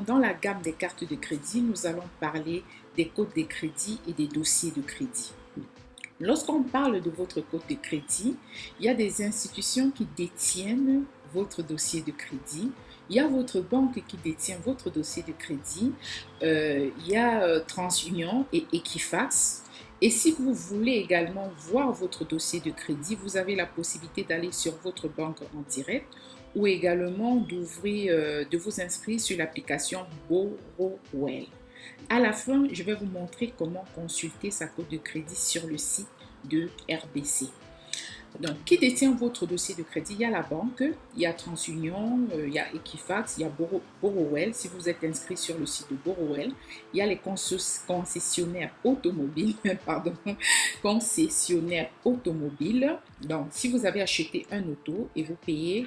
Dans la gamme des cartes de crédit, nous allons parler des codes de crédit et des dossiers de crédit. Lorsqu'on parle de votre code de crédit, il y a des institutions qui détiennent votre dossier de crédit. Il y a votre banque qui détient votre dossier de crédit. Il y a TransUnion et Equifax. Et si vous voulez également voir votre dossier de crédit, vous avez la possibilité d'aller sur votre banque en direct ou également de vous inscrire sur l'application Borrowell. À la fin, je vais vous montrer comment consulter sa code de crédit sur le site de RBC. Donc, qui détient votre dossier de crédit? Il y a la banque, il y a TransUnion, il y a Equifax, il y a Borrowell. Si vous êtes inscrit sur le site de Borrowell, il y a les concessionnaires automobiles, concessionnaires automobiles. Donc, si vous avez acheté un auto et vous payez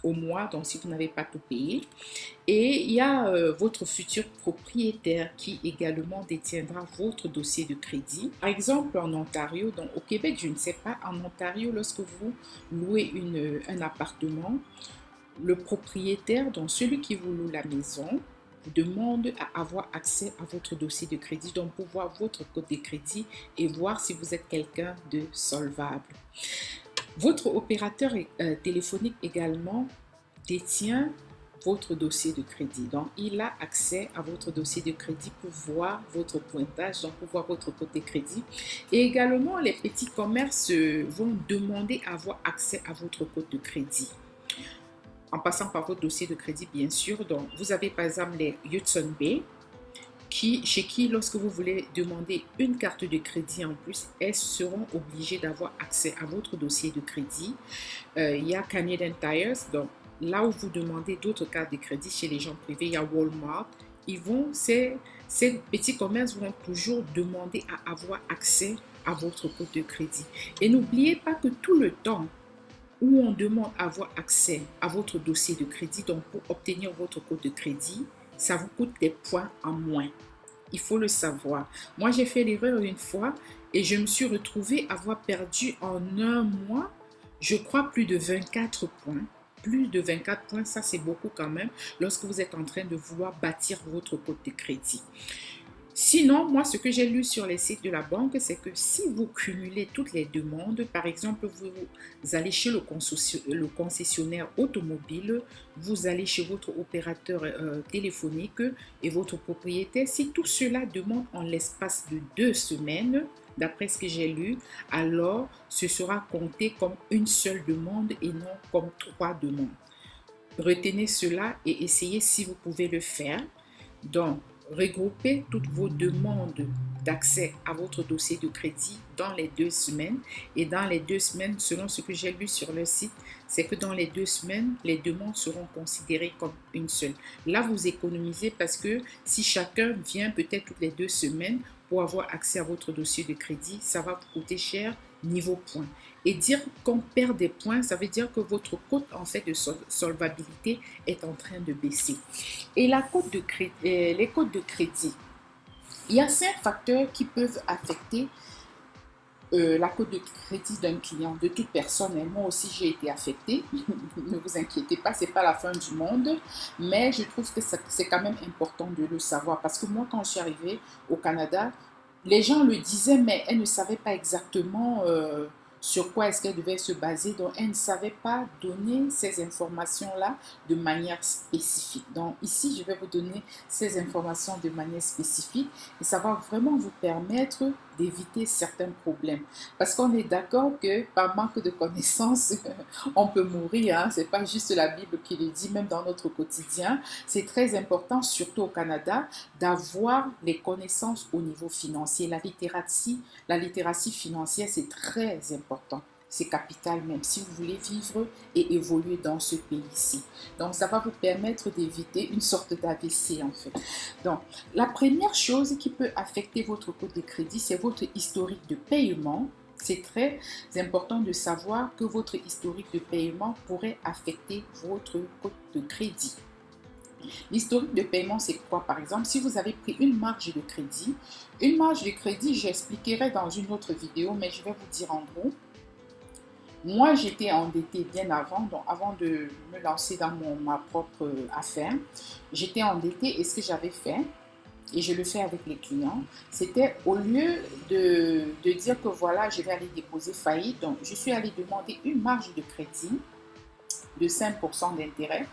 au mois, donc si vous n'avez pas tout payé. Et il y a votre futur propriétaire qui également détiendra votre dossier de crédit. Par exemple, en Ontario, donc au Québec, je ne sais pas, en Ontario, lorsque vous louez un appartement, le propriétaire, donc celui qui vous loue la maison, vous demande à avoir accès à votre dossier de crédit, donc pour voir votre code de crédit et voir si vous êtes quelqu'un de solvable. Votre opérateur téléphonique également détient votre dossier de crédit. Donc, il a accès à votre dossier de crédit pour voir votre pointage, donc pour voir votre code de crédit. Et également, les petits commerces vont demander à avoir accès à votre code de crédit. En passant par votre dossier de crédit, bien sûr. Donc, vous avez par exemple les Hudson Bay, chez qui, lorsque vous voulez demander une carte de crédit en plus, elles seront obligées d'avoir accès à votre dossier de crédit. Il y a Canadian Tires, donc là où vous demandez d'autres cartes de crédit chez les gens privés, il y a Walmart. Ces petits commerces vont toujours demander à avoir accès à votre code de crédit. Et n'oubliez pas que tout le temps où on demande à avoir accès à votre dossier de crédit, donc pour obtenir votre code de crédit, ça vous coûte des points en moins. Il faut le savoir. Moi, j'ai fait l'erreur une fois et je me suis retrouvée à avoir perdu en un mois, je crois, plus de 24 points. Plus de 24 points, ça c'est beaucoup quand même, lorsque vous êtes en train de vouloir bâtir votre code de crédit. Sinon, moi, ce que j'ai lu sur les sites de la banque, c'est que si vous cumulez toutes les demandes, par exemple, vous allez chez le concessionnaire automobile, vous allez chez votre opérateur téléphonique et votre propriétaire, si tout cela demande en l'espace de 2 semaines, d'après ce que j'ai lu, alors ce sera compté comme une seule demande et non comme 3 demandes. Retenez cela et essayez si vous pouvez le faire. Donc, regroupez toutes vos demandes d'accès à votre dossier de crédit dans les 2 semaines. Et dans les 2 semaines, selon ce que j'ai lu sur le site, c'est que dans les 2 semaines, les demandes seront considérées comme une seule. Là, vous économisez parce que si chacun vient peut-être toutes les 2 semaines pour avoir accès à votre dossier de crédit, ça va vous coûter cher niveau points. Et dire qu'on perd des points, ça veut dire que votre cote en fait de solvabilité est en train de baisser. Et les codes de crédit, il y a 5 facteurs qui peuvent affecter la cote de crédit d'un client, de toute personne. Et moi aussi, j'ai été affectée. Ne vous inquiétez pas, ce n'est pas la fin du monde. Mais je trouve que c'est quand même important de le savoir. Parce que moi, quand je suis arrivée au Canada, les gens le disaient, mais elles ne savaient pas exactement sur quoi est-ce qu'elles devaient se baser. Donc, elles ne savaient pas donner ces informations-là de manière spécifique. Donc, ici, je vais vous donner ces informations de manière spécifique et ça va vraiment vous permettre d'éviter certains problèmes. Parce qu'on est d'accord que par manque de connaissances, on peut mourir. Hein? Ce n'est pas juste la Bible qui le dit, même dans notre quotidien. C'est très important, surtout au Canada, d'avoir les connaissances au niveau financier. La littératie financière, c'est très important. C'est capital même si vous voulez vivre et évoluer dans ce pays-ci. Donc, ça va vous permettre d'éviter une sorte d'AVC en fait. Donc, la première chose qui peut affecter votre code de crédit, c'est votre historique de paiement. C'est très important de savoir que votre historique de paiement pourrait affecter votre code de crédit. L'historique de paiement, c'est quoi? Par exemple, si vous avez pris une marge de crédit, j'expliquerai dans une autre vidéo, mais je vais vous dire en gros. Moi, j'étais endettée bien avant, donc avant de me lancer dans ma propre affaire, j'étais endettée et ce que j'avais fait, et je le fais avec les clients, c'était au lieu de dire que voilà, je vais aller déposer faillite, donc je suis allée demander une marge de crédit de 5% d'intérêt.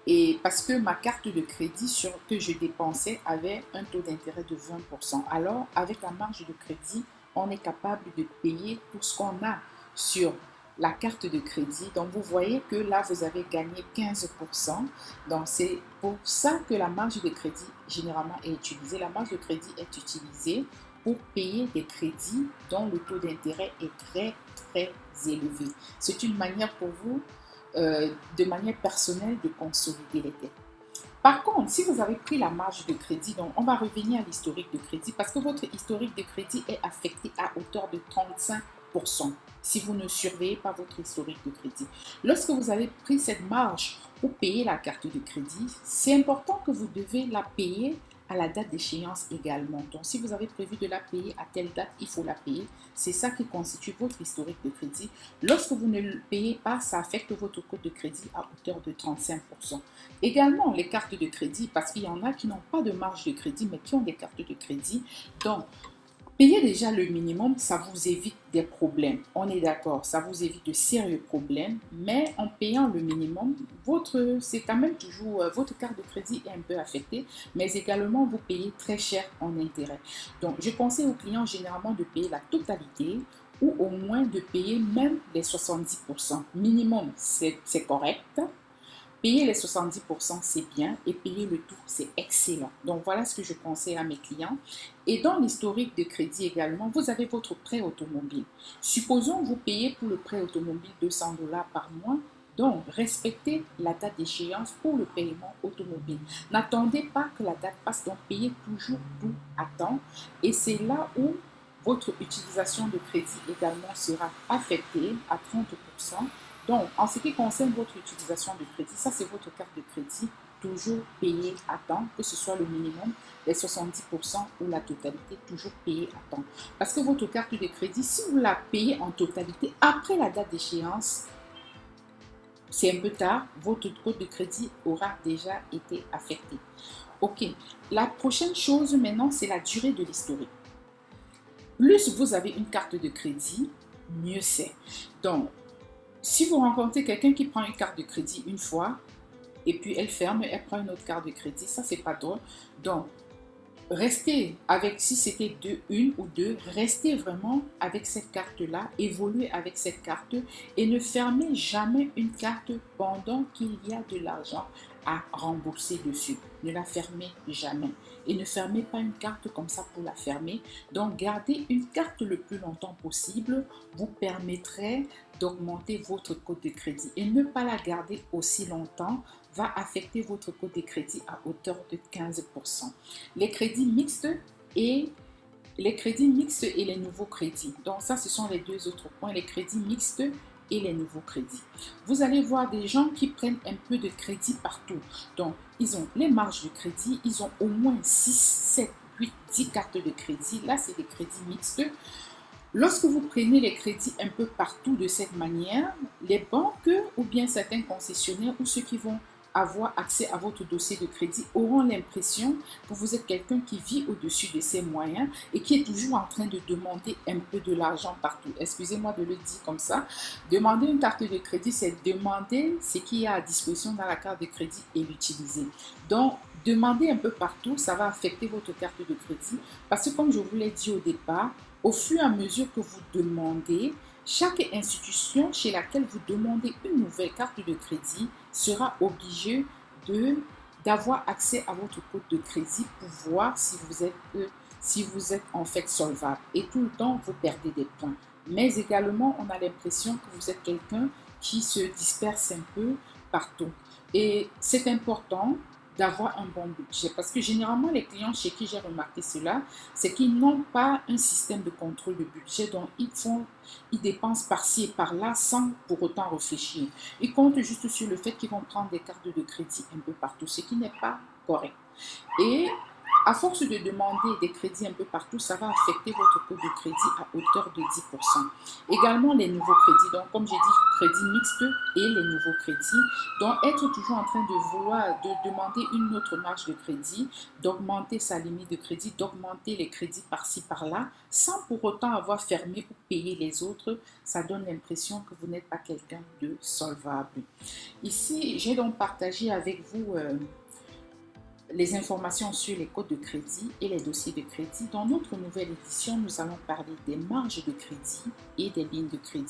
Et parce que ma carte de crédit que je dépensais avait un taux d'intérêt de 20%. Alors, avec la marge de crédit, on est capable de payer tout ce qu'on a sur la carte de crédit. Donc, vous voyez que là, vous avez gagné 15%. Donc, c'est pour ça que la marge de crédit, généralement, est utilisée. La marge de crédit est utilisée pour payer des crédits dont le taux d'intérêt est très, très élevé. C'est une manière pour vous de manière personnelle de consolider les dettes. Par contre, si vous avez pris la marge de crédit, donc on va revenir à l'historique de crédit parce que votre historique de crédit est affecté à hauteur de 35% si vous ne surveillez pas votre historique de crédit. Lorsque vous avez pris cette marge pour payer la carte de crédit, c'est important que vous devez la payer à la date d'échéance également. Donc, si vous avez prévu de la payer à telle date, il faut la payer. C'est ça qui constitue votre historique de crédit. Lorsque vous ne le payez pas, ça affecte votre cote de crédit à hauteur de 35%. Également, les cartes de crédit, parce qu'il y en a qui n'ont pas de marge de crédit, mais qui ont des cartes de crédit. Donc, payer déjà le minimum, ça vous évite des problèmes. On est d'accord, ça vous évite de sérieux problèmes, mais en payant le minimum, c'est quand même toujours, votre carte de crédit est un peu affectée, mais également vous payez très cher en intérêt. Donc, je conseille aux clients généralement de payer la totalité ou au moins de payer même les 70%. Minimum, c'est correct. Payer les 70%, c'est bien et payer le tout, c'est excellent. Donc, voilà ce que je conseille à mes clients. Et dans l'historique de crédit également, vous avez votre prêt automobile. Supposons vous payez pour le prêt automobile 200 dollars par mois. Donc, respectez la date d'échéance pour le paiement automobile. N'attendez pas que la date passe, donc payez toujours tout à temps. Et c'est là où votre utilisation de crédit également sera affectée à 30%. Donc, en ce qui concerne votre utilisation de crédit, ça c'est votre carte de crédit, toujours payée à temps, que ce soit le minimum, les 70% ou la totalité, toujours payée à temps. Parce que votre carte de crédit, si vous la payez en totalité après la date d'échéance, c'est un peu tard, votre code de crédit aura déjà été affecté. Ok, la prochaine chose maintenant, c'est la durée de l'historique. Plus vous avez une carte de crédit, mieux c'est. Donc, si vous rencontrez quelqu'un qui prend une carte de crédit une fois, et puis elle ferme, elle prend une autre carte de crédit, ça c'est pas drôle. Donc, restez avec, si c'était une ou deux, restez vraiment avec cette carte-là, évoluez avec cette carte et ne fermez jamais une carte pendant qu'il y a de l'argent à rembourser dessus. Ne la fermez jamais. Et ne fermez pas une carte comme ça pour la fermer. Donc, garder une carte le plus longtemps possible vous permettrait d'augmenter votre cote de crédit. Et ne pas la garder aussi longtemps va affecter votre cote de crédit à hauteur de 15%. Les crédits mixtes et les nouveaux crédits. Donc ça, ce sont les deux autres points, les crédits mixtes et les nouveaux crédits. Vous allez voir des gens qui prennent un peu de crédit partout. Donc, ils ont les marges de crédit, ils ont au moins 6, 7, 8, 10 cartes de crédit. Là, c'est des crédits mixtes. Lorsque vous prenez les crédits un peu partout de cette manière, les banques ou bien certains concessionnaires ou ceux qui vont avoir accès à votre dossier de crédit auront l'impression que vous êtes quelqu'un qui vit au-dessus de ses moyens et qui est toujours en train de demander un peu de l'argent partout. Excusez-moi de le dire comme ça. Demander une carte de crédit, c'est demander ce qu'il y a à disposition dans la carte de crédit et l'utiliser. Donc, demander un peu partout, ça va affecter votre carte de crédit parce que comme je vous l'ai dit au départ, au fur et à mesure que vous demandez, chaque institution chez laquelle vous demandez une nouvelle carte de crédit sera obligée d'avoir accès à votre code de crédit pour voir si vous êtes en fait solvable. Et tout le temps, vous perdez des points. Mais également, on a l'impression que vous êtes quelqu'un qui se disperse un peu partout. Et c'est important d'avoir un bon budget. Parce que généralement, les clients chez qui j'ai remarqué cela, c'est qu'ils n'ont pas un système de contrôle de budget, donc ils dépensent par-ci et par-là sans pour autant réfléchir. Ils comptent juste sur le fait qu'ils vont prendre des cartes de crédit un peu partout, ce qui n'est pas correct. Et À force de demander des crédits un peu partout, ça va affecter votre taux de crédit à hauteur de 10%. Également, les nouveaux crédits, donc comme j'ai dit, crédit mixte et les nouveaux crédits. Donc, être toujours en train de vouloir, de demander une autre marge de crédit, d'augmenter sa limite de crédit, d'augmenter les crédits par-ci, par-là, sans pour autant avoir fermé ou payé les autres, ça donne l'impression que vous n'êtes pas quelqu'un de solvable. Ici, j'ai donc partagé avec vous les informations sur les codes de crédit et les dossiers de crédit. Dans notre nouvelle édition, nous allons parler des marges de crédit et des lignes de crédit.